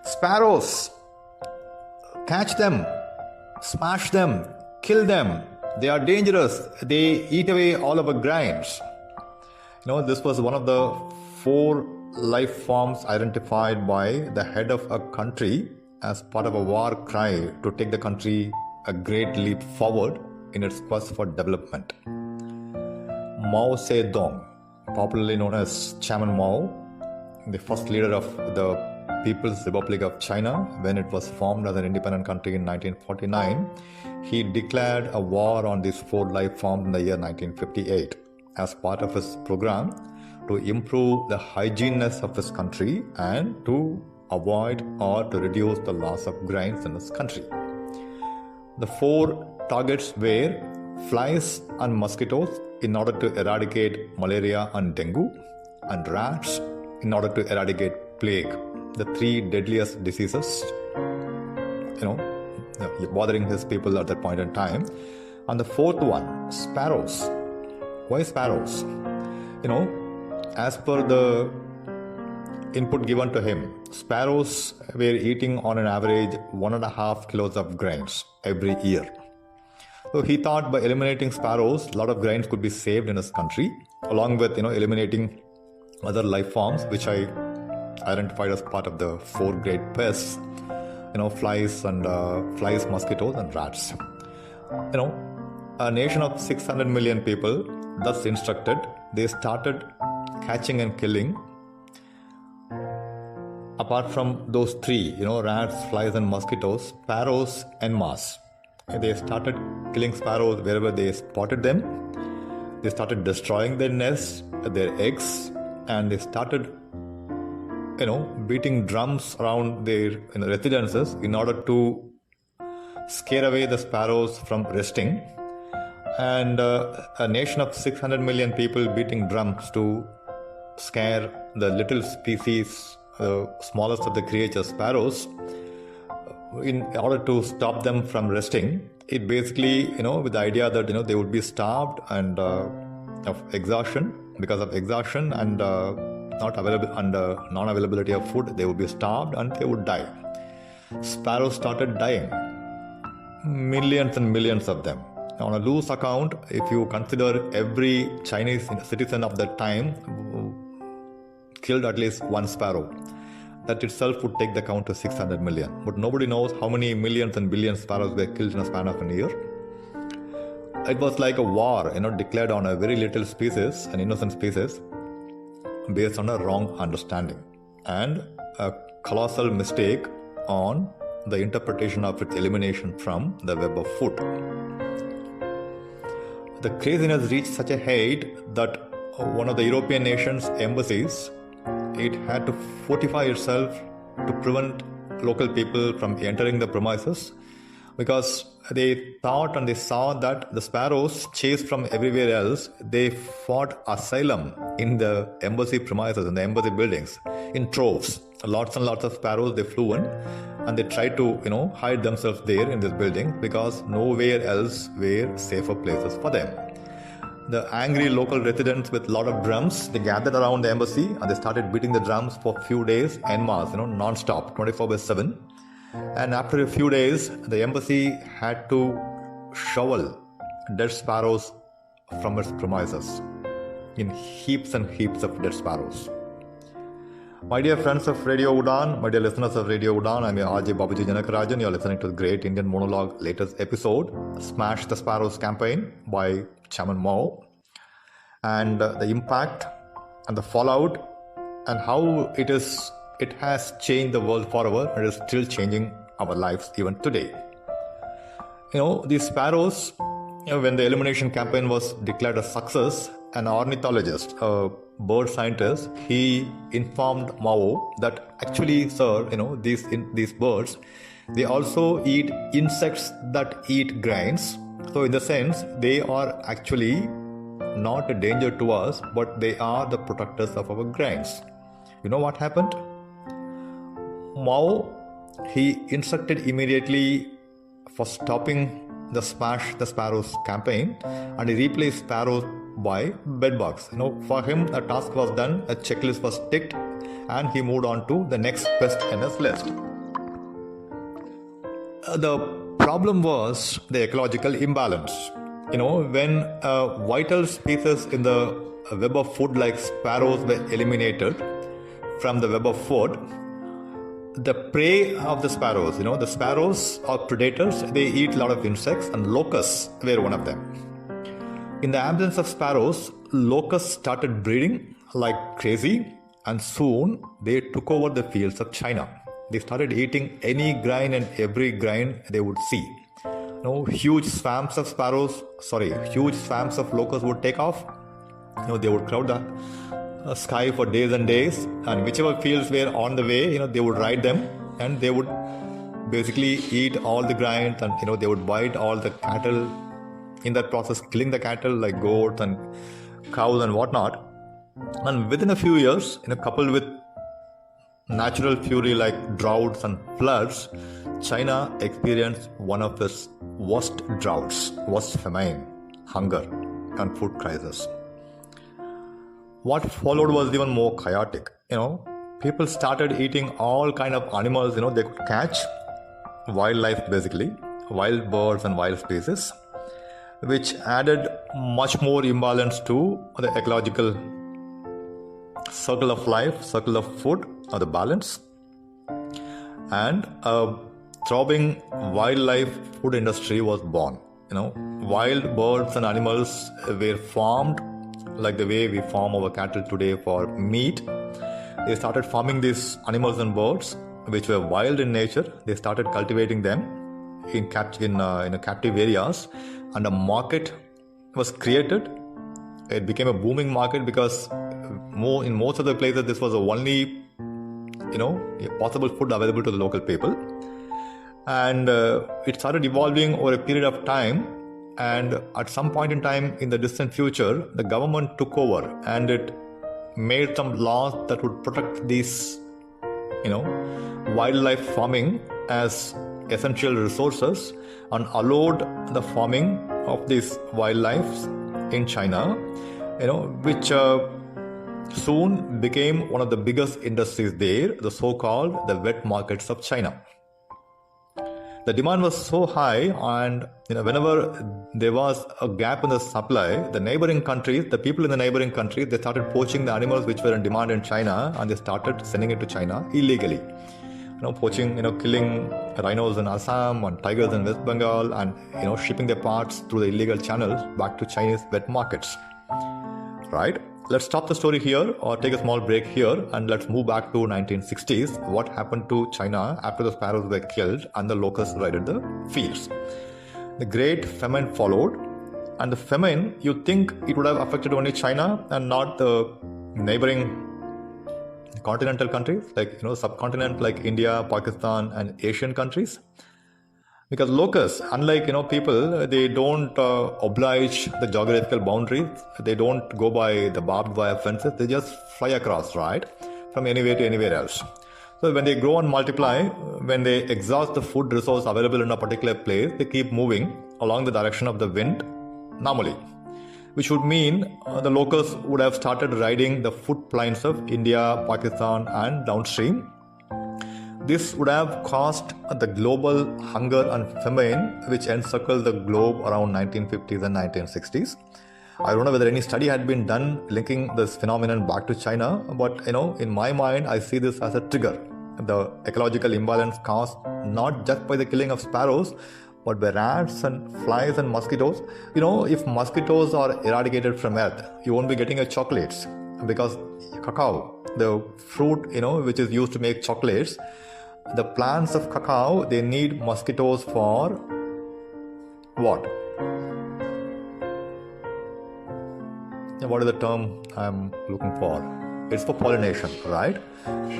Sparrows, catch them, smash them, kill them. They are dangerous. They eat away all our grains. This was one of the 4 life forms identified by the head of a country as part of a war cry to take the country a great leap forward in its quest for development. Mao Zedong, popularly known as Chairman Mao, the first leader of the People's Republic of China when it was formed as an independent country in 1949, he declared a war on these 4 life forms in the year 1958 as part of his program to improve the hygieneness of his country and to avoid or to reduce the loss of grains in his country. The 4 targets were flies and mosquitoes in order to eradicate malaria and dengue, and rats in order to eradicate plague, the 3 deadliest diseases, bothering his people at that point in time. And the 4th one, sparrows. Why sparrows? As per the input given to him, sparrows were eating on an average 1.5 kilos of grains every year. So he thought by eliminating sparrows, a lot of grains could be saved in his country, along with eliminating other life forms, which I identified as part of the 4 great pests, flies, mosquitoes, and rats. A nation of 600 million people, thus instructed, they started catching and killing. Apart from those 3, rats, flies, and mosquitoes, sparrows en masse. They started killing sparrows wherever they spotted them. They started destroying their nests, their eggs, and they started, beating drums around their residences in order to scare away the sparrows from resting. And a nation of 600 million people beating drums to scare the little species, the smallest of the creatures, sparrows, in order to stop them from resting. It basically, with the idea that, they would be starved and of exhaustion, because of exhaustion and non-availability of food, they would be starved and they would die. Sparrows started dying, millions and millions of them. On a loose account, if you consider every Chinese citizen of that time killed at least 1 sparrow, that itself would take the count to 600 million. But nobody knows how many millions and billions sparrows were killed in a span of a year. It was like a war, declared on a very little species, an innocent species, based on a wrong understanding and a colossal mistake on the interpretation of its elimination from the web of food. The craziness reached such a height that one of the European nations' embassies, it had to fortify itself to prevent local people from entering the premises, because they thought and they saw that the sparrows chased from everywhere else, they fought asylum in the embassy premises, in the embassy buildings, in troves. Lots and lots of sparrows, they flew in and they tried to, hide themselves there in this building because nowhere else were safer places for them. The angry local residents with a lot of drums, they gathered around the embassy and they started beating the drums for a few days en masse, non-stop, 24/7. And after a few days, the embassy had to shovel dead sparrows from its premises in heaps and heaps of dead sparrows. My dear friends of Radio Udaan, my dear listeners of Radio Udaan, I'm your RJ Babuji Janak Rajan. You're listening to the great Indian Monolog latest episode, Smash the Sparrows campaign by Chairman Mao, and the impact and the fallout and how it has changed the world forever and is still changing our lives even today. These sparrows, when the elimination campaign was declared a success, an ornithologist, a bird scientist, he informed Mao that actually, sir, these birds, they also eat insects that eat grains. So in the sense, they are actually not a danger to us, but they are the protectors of our grains. You know what happened? Mao, he instructed immediately for stopping the Smash the Sparrows campaign, and he replaced sparrows by bedbugs. For him, a task was done, a checklist was ticked. and he moved on to the next best in his list. The problem was the ecological imbalance. When vital species in the web of food like sparrows were eliminated from the web of food, the prey of the sparrows, the sparrows are predators, they eat a lot of insects, and locusts were one of them. In the absence of sparrows, locusts started breeding like crazy, and soon they took over the fields of China. They started eating any grain and every grain they would see. Huge swarms of locusts would take off. They would crowd the sky for days and days, and whichever fields were on the way, they would ride them, and they would basically eat all the grains, and they would bite all the cattle. In that process, killing the cattle like goats and cows and whatnot. And within a few years, coupled with natural fury like droughts and floods, China experienced one of its worst droughts, worst famine, hunger, and food crisis. What followed was even more chaotic. People started eating all kind of animals, they could catch, wildlife basically, wild birds and wild species, which added much more imbalance to the ecological circle of life, circle of food, or the balance. And a thriving wildlife food industry was born. Wild birds and animals were farmed like the way we farm our cattle today for meat. They started farming these animals and birds which were wild in nature. They started cultivating them in captive areas, and a market was created. It became a booming market because in most of the places this was the only possible food available to the local people. And it started evolving over a period of time, and at some point in time in the distant future, the government took over and it made some laws that would protect these wildlife farming as essential resources, and allowed the farming of these wildlife in China, which soon became one of the biggest industries there, the so-called the wet markets of China. The demand was so high, and whenever there was a gap in the supply, the people in the neighboring countries, they started poaching the animals which were in demand in China, and they started sending it to China illegally. Poaching, killing rhinos in Assam and tigers in West Bengal, and shipping their parts through the illegal channels back to Chinese wet markets. Right? Let's stop the story here, or take a small break here, and let's move back to 1960s. What happened to China after the sparrows were killed and the locusts raided the fields? The great famine followed, and the famine, you think it would have affected only China and not the neighboring continental countries, like subcontinent like India, Pakistan, and Asian countries. Because locusts, unlike people, they don't oblige the geographical boundaries. They don't go by the barbed wire fences. They just fly across, right, from anywhere to anywhere else. So when they grow and multiply, when they exhaust the food resource available in a particular place, they keep moving along the direction of the wind normally, which would mean the locusts would have started riding the food plains of India, Pakistan, and downstream. This would have caused the global hunger and famine which encircled the globe around 1950s and 1960s. I don't know whether any study had been done linking this phenomenon back to China, but in my mind, I see this as a trigger. The ecological imbalance caused not just by the killing of sparrows, but by rats and flies and mosquitoes. If mosquitoes are eradicated from Earth, you won't be getting your chocolates, because cacao, the fruit, which is used to make chocolates, the plants of cacao, they need mosquitoes for what? What is the term I'm looking for? It's for pollination, right?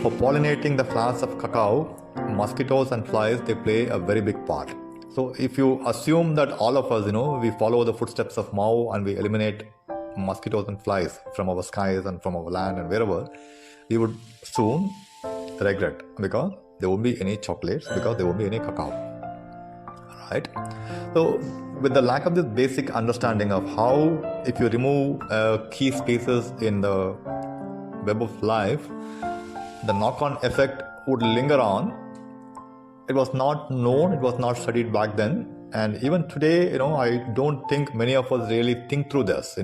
For pollinating the flowers of cacao, mosquitoes and flies, they play a very big part. So if you assume that all of us, we follow the footsteps of Mao and we eliminate mosquitoes and flies from our skies and from our land and wherever, we would soon regret, because there won't be any chocolates, because there won't be any cacao. Right? So with the lack of this basic understanding of how, if you remove key species in the web of life, the knock-on effect would linger on. It was not known, it was not studied back then. And even today, I don't think many of us really think through this.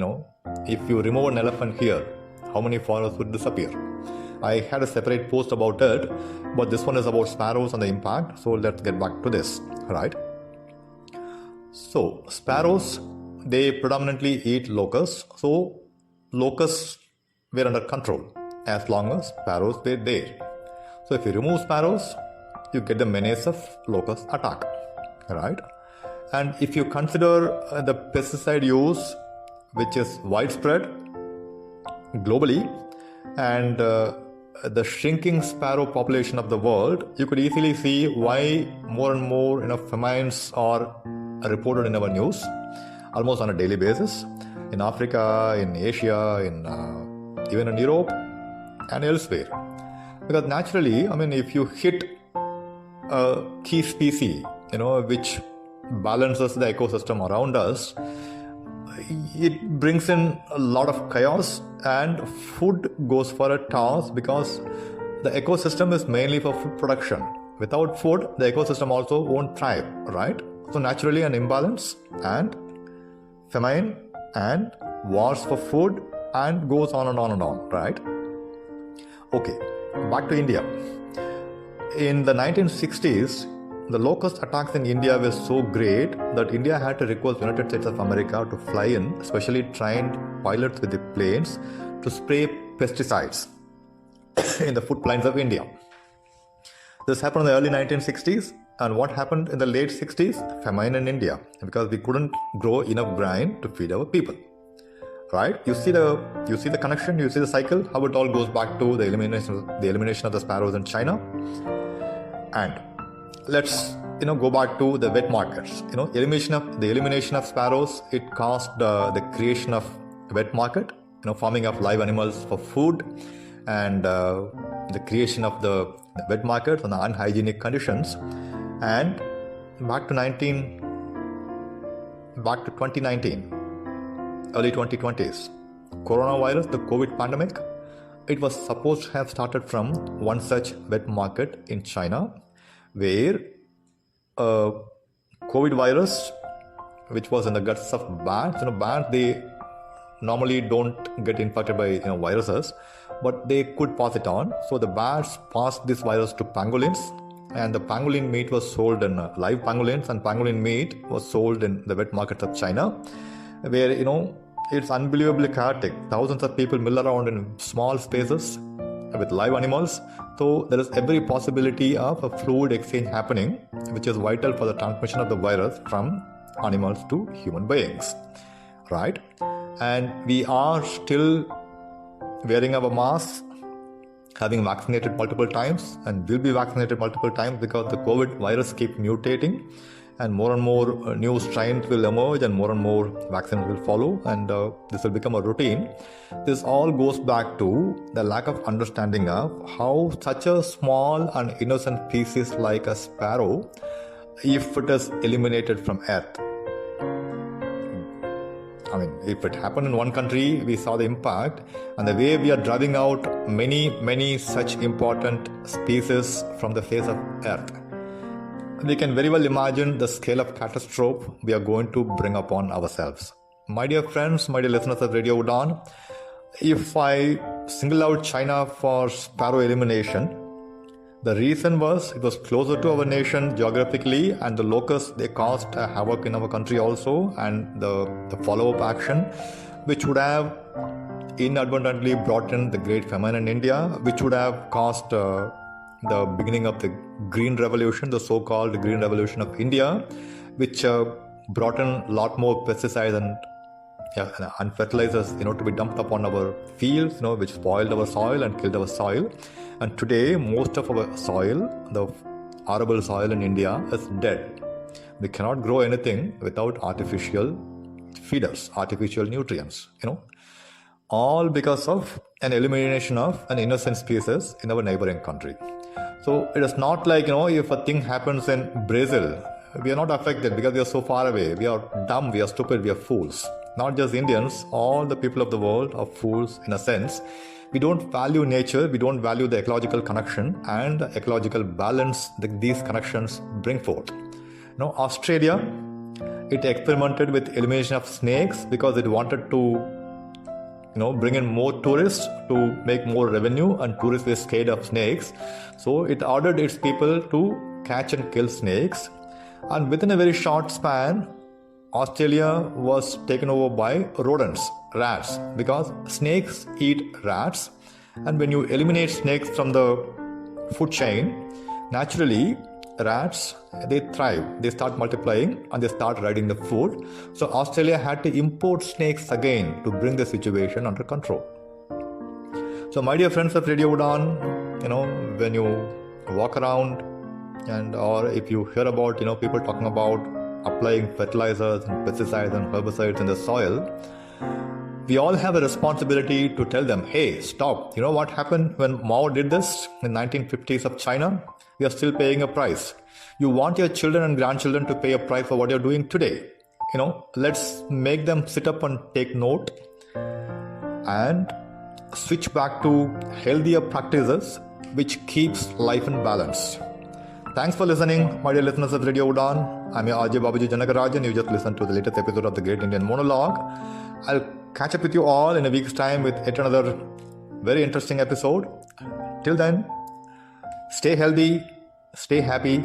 If you remove an elephant here, how many forests would disappear? I had a separate post about it, but this one is about sparrows and the impact. So let's get back to this, right? So sparrows, they predominantly eat locusts. So locusts were under control as long as sparrows were there. So if you remove sparrows, you get the menace of locust attack, right? And if you consider the pesticide use, which is widespread globally, and the shrinking sparrow population of the world, you could easily see why more and more famines are reported in our news almost on a daily basis in Africa, in Asia, even in Europe and elsewhere. Because naturally, if you hit a key species, which balances the ecosystem around us, it brings in a lot of chaos, and food goes for a toss because the ecosystem is mainly for food production. Without food, the ecosystem also won't thrive, right? So naturally an imbalance and famine and wars for food and goes on and on and on, right? Okay, back to India. In the 1960s, the locust attacks in India were so great that India had to request United States of America to fly in specially trained pilots with the planes to spray pesticides in the food plains of India. This happened in the early 1960s, and what happened in the late 60s? Famine in India, because we couldn't grow enough grain to feed our people. Right? You see the connection, you see the cycle, how it all goes back to the elimination of the sparrows in China. And let's go back to the wet markets. Elimination of sparrows, it caused the creation of wet market, farming of live animals for food, and the creation of the wet markets and the unhygienic conditions. And back to 2019, early 2020s, coronavirus, the COVID pandemic, it was supposed to have started from one such wet market in China, where COVID virus, which was in the guts of bats, bats, they normally don't get infected by viruses, but they could pass it on. So the bats passed this virus to pangolins, and the pangolin meat was sold in live pangolins, and pangolin meat was sold in the wet markets of China, where it's unbelievably chaotic. Thousands of people mill around in small spaces with live animals. So there is every possibility of a fluid exchange happening, which is vital for the transmission of the virus from animals to human beings, right? And we are still wearing our masks, having vaccinated multiple times, and will be vaccinated multiple times, because the COVID virus keeps mutating, and more new strains will emerge, and more vaccines will follow, and this will become a routine. This all goes back to the lack of understanding of how such a small and innocent species like a sparrow, if it is eliminated from Earth. If it happened in one country, we saw the impact, and the way we are driving out many such important species from the face of Earth. We can very well imagine the scale of catastrophe we are going to bring upon ourselves. My dear friends, my dear listeners of Radio Udaan, if I single out China for sparrow elimination, the reason was it was closer to our nation geographically, and the locusts, they caused havoc in our country also, and the follow-up action, which would have inadvertently brought in the great famine in India, which would have caused the beginning of the Green Revolution, the so-called Green Revolution of India, which brought in a lot more pesticides and fertilizers, to be dumped upon our fields, which spoiled our soil and killed our soil. And today, most of our soil, the arable soil in India, is dead. We cannot grow anything without artificial feeders, artificial nutrients, all because of an elimination of an innocent species in our neighboring country. So it is not like, if a thing happens in Brazil, we are not affected because we are so far away. We are dumb, we are stupid, we are fools. Not just Indians, all the people of the world are fools in a sense, We don't value nature, we don't value the ecological connection and the ecological balance that these connections bring forth. Now, Australia, it experimented with elimination of snakes because it wanted to bring in more tourists to make more revenue, and tourists were scared of snakes. So it ordered its people to catch and kill snakes. And within a very short span, Australia was taken over by rodents, rats, because snakes eat rats. And when you eliminate snakes from the food chain, naturally rats, they thrive, they start multiplying and they start riding the food. So Australia had to import snakes again to bring the situation under control. So my dear friends of Radio Udaan, when you walk around or if you hear about people talking about applying fertilizers and pesticides and herbicides in the soil, we all have a responsibility to tell them, hey, stop. You know what happened when Mao did this in 1950s of China? We are still paying a price. You want your children and grandchildren to pay a price for what you're doing today. Let's make them sit up and take note and switch back to healthier practices which keeps life in balance. Thanks for listening, my dear listeners of Radio Udaan. I'm your Babuji, Janak, Rajan. You just listened to the latest episode of the Great Indian Monolog. I'll catch up with you all in a week's time with yet another very interesting episode. Till then, stay healthy, stay happy,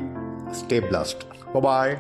stay blessed. Bye-bye.